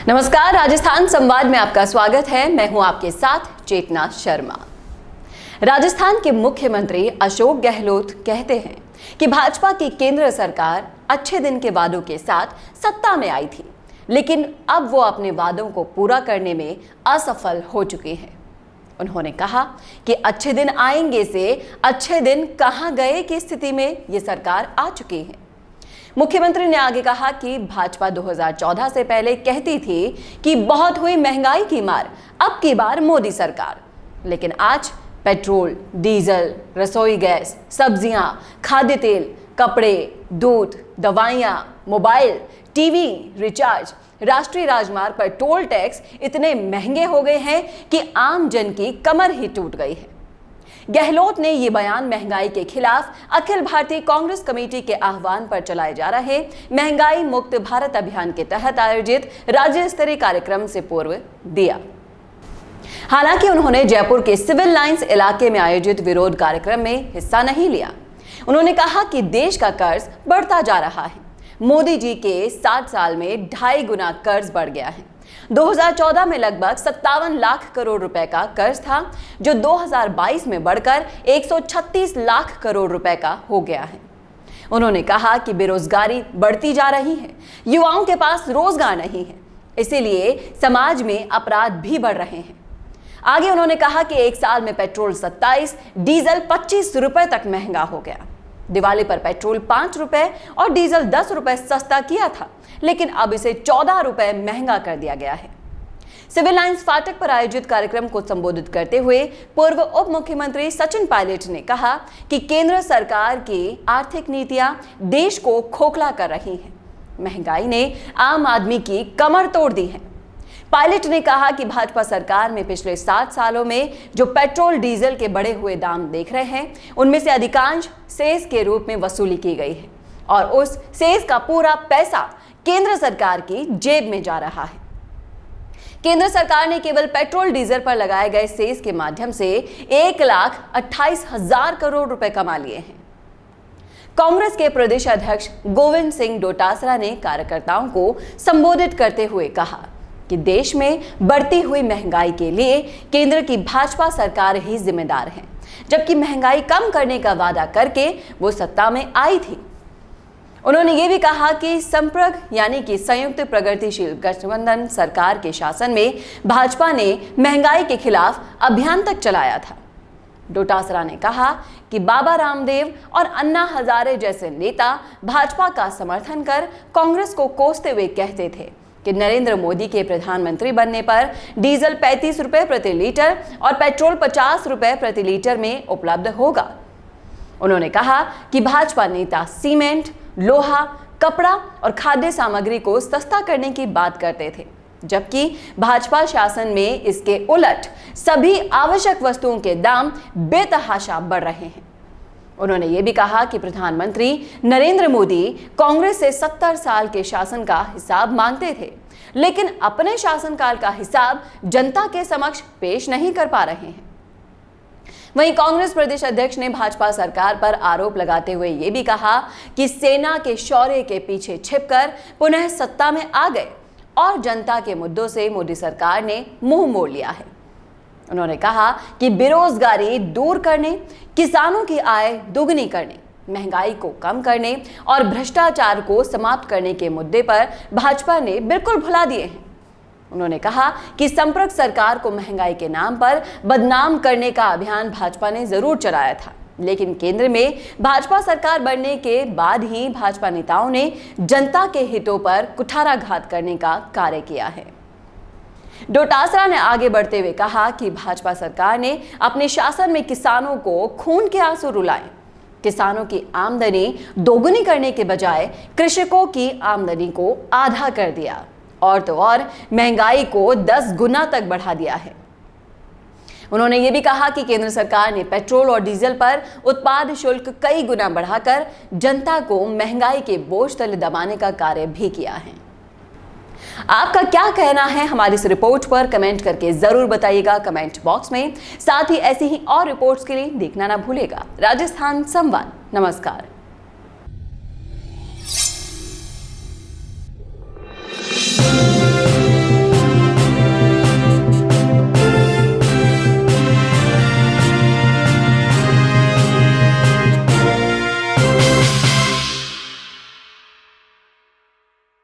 नमस्कार, राजस्थान संवाद में आपका स्वागत है। मैं हूं आपके साथ चेतना शर्मा। राजस्थान के मुख्यमंत्री अशोक गहलोत कहते हैं कि भाजपा की केंद्र सरकार अच्छे दिन के वादों के साथ सत्ता में आई थी, लेकिन अब वो अपने वादों को पूरा करने में असफल हो चुकी है। उन्होंने कहा कि अच्छे दिन आएंगे से अच्छे दिन कहां गए की स्थिति में ये सरकार आ चुकी है। मुख्यमंत्री ने आगे कहा कि भाजपा 2014 से पहले कहती थी कि बहुत हुई महंगाई की मार, अब की बार मोदी सरकार। लेकिन आज पेट्रोल, डीजल, रसोई गैस, सब्जियां, खाद्य तेल, कपड़े, दूध, दवाइयां, मोबाइल, टीवी रिचार्ज, राष्ट्रीय राजमार्ग पर टोल टैक्स इतने महंगे हो गए हैं कि आम जन की कमर ही टूट गई है। गहलोत ने ये बयान महंगाई के खिलाफ अखिल भारतीय कांग्रेस कमेटी के आह्वान पर चलाए जा रहे महंगाई मुक्त भारत अभियान के तहत आयोजित राज्य स्तरीय कार्यक्रम से पूर्व दिया। हालांकि उन्होंने जयपुर के सिविल लाइंस इलाके में आयोजित विरोध कार्यक्रम में हिस्सा नहीं लिया। उन्होंने कहा कि देश का कर्ज बढ़ता जा रहा है। मोदी जी के 60 साल में 2.5 गुना कर्ज बढ़ गया है। 2014 में लगभग 57 लाख करोड़ रुपए का कर्ज था, जो 2022 में बढ़कर 136 लाख करोड़ रुपए का हो गया है। उन्होंने कहा कि बेरोजगारी बढ़ती जा रही है, युवाओं के पास रोजगार नहीं है, इसीलिए समाज में अपराध भी बढ़ रहे हैं। आगे उन्होंने कहा कि एक साल में पेट्रोल 27, डीजल 25 रुपए तक महंगा हो गया। दिवाली पर पेट्रोल 5 रुपए और डीजल 10 रुपए सस्ता किया था, लेकिन अब इसे 14 रुपए महंगा कर दिया गया है। सिविल लाइंस फाटक पर आयोजित कार्यक्रम को संबोधित करते हुए पूर्व उप मुख्यमंत्री सचिन पायलट ने कहा कि केंद्र सरकार की आर्थिक नीतियां देश को खोखला कर रही हैं। महंगाई ने आम आदमी की कमर तोड़ दी है। पायलट ने कहा कि भाजपा सरकार में पिछले 7 सालों में जो पेट्रोल डीजल के बढ़े हुए दाम देख रहे हैं, उनमें से अधिकांश सेस के रूप में वसूली की गई है और उस सेस का पूरा पैसा केंद्र सरकार की जेब में जा रहा है। केंद्र सरकार ने केवल पेट्रोल डीजल पर लगाए गए सेस के माध्यम से 1,28,000 करोड़ रुपए कमा लिए हैं। कांग्रेस के प्रदेश अध्यक्ष गोविंद सिंह डोटासरा ने कार्यकर्ताओं को संबोधित करते हुए कहा कि देश में बढ़ती हुई महंगाई के लिए केंद्र की भाजपा सरकार ही जिम्मेदार है, जबकि महंगाई कम करने का वादा करके वो सत्ता में आई थी। उन्होंने ये भी कहा कि संप्रग यानी कि संयुक्त प्रगतिशील गठबंधन सरकार के शासन में भाजपा ने महंगाई के खिलाफ अभियान तक चलाया था। डोटासरा ने कहा कि बाबा रामदेव और अन्ना हजारे जैसे नेता भाजपा का समर्थन कर कांग्रेस को कोसते हुए कहते थे कि नरेंद्र मोदी के प्रधानमंत्री बनने पर डीजल 35 रुपए प्रति लीटर और पेट्रोल 50 रुपए प्रति लीटर में उपलब्ध होगा। उन्होंने कहा कि भाजपा नेता सीमेंट, लोहा, कपड़ा और खाद्य सामग्री को सस्ता करने की बात करते थे, जबकि भाजपा शासन में इसके उलट सभी आवश्यक वस्तुओं के दाम बेतहाशा बढ़ रहे हैं। उन्होंने ये भी कहा कि प्रधानमंत्री नरेंद्र मोदी कांग्रेस से 70 साल के शासन का हिसाब मांगते थे, लेकिन अपने शासनकाल का हिसाब जनता के समक्ष पेश नहीं कर पा रहे हैं। वहीं कांग्रेस प्रदेश अध्यक्ष ने भाजपा सरकार पर आरोप लगाते हुए ये भी कहा कि सेना के शौर्य के पीछे छिपकर पुनः सत्ता में आ गए और जनता के मुद्दों से मोदी सरकार ने मुंह मोड़ लिया है। उन्होंने कहा कि बेरोजगारी दूर करने, किसानों की आय दोगुनी करने, महंगाई को कम करने और भ्रष्टाचार को समाप्त करने के मुद्दे पर भाजपा ने बिल्कुल भुला दिए हैं। उन्होंने कहा कि संप्रग सरकार को महंगाई के नाम पर बदनाम करने का अभियान भाजपा ने जरूर चलाया था, लेकिन केंद्र में भाजपा सरकार बनने के बाद ही भाजपा नेताओं ने जनता के हितों पर कुठाराघात करने का कार्य किया है। डोटासरा ने आगे बढ़ते हुए कहा कि भाजपा सरकार ने अपने शासन में किसानों को खून के आंसू रुलाए। किसानों की आमदनी दोगुनी करने के बजाय कृषकों की आमदनी को आधा कर दिया और तो और महंगाई को 10 गुना तक बढ़ा दिया है। उन्होंने ये भी कहा कि केंद्र सरकार ने पेट्रोल और डीजल पर उत्पाद शुल्क कई गुना बढ़ाकर जनता को महंगाई के बोझ तले दबाने का कार्य भी किया है। आपका क्या कहना है हमारी इस रिपोर्ट पर कमेंट करके जरूर बताइएगा कमेंट बॉक्स में। साथ ही ऐसी ही और रिपोर्ट्स के लिए देखना ना भूलेगा राजस्थान संवाद। नमस्कार।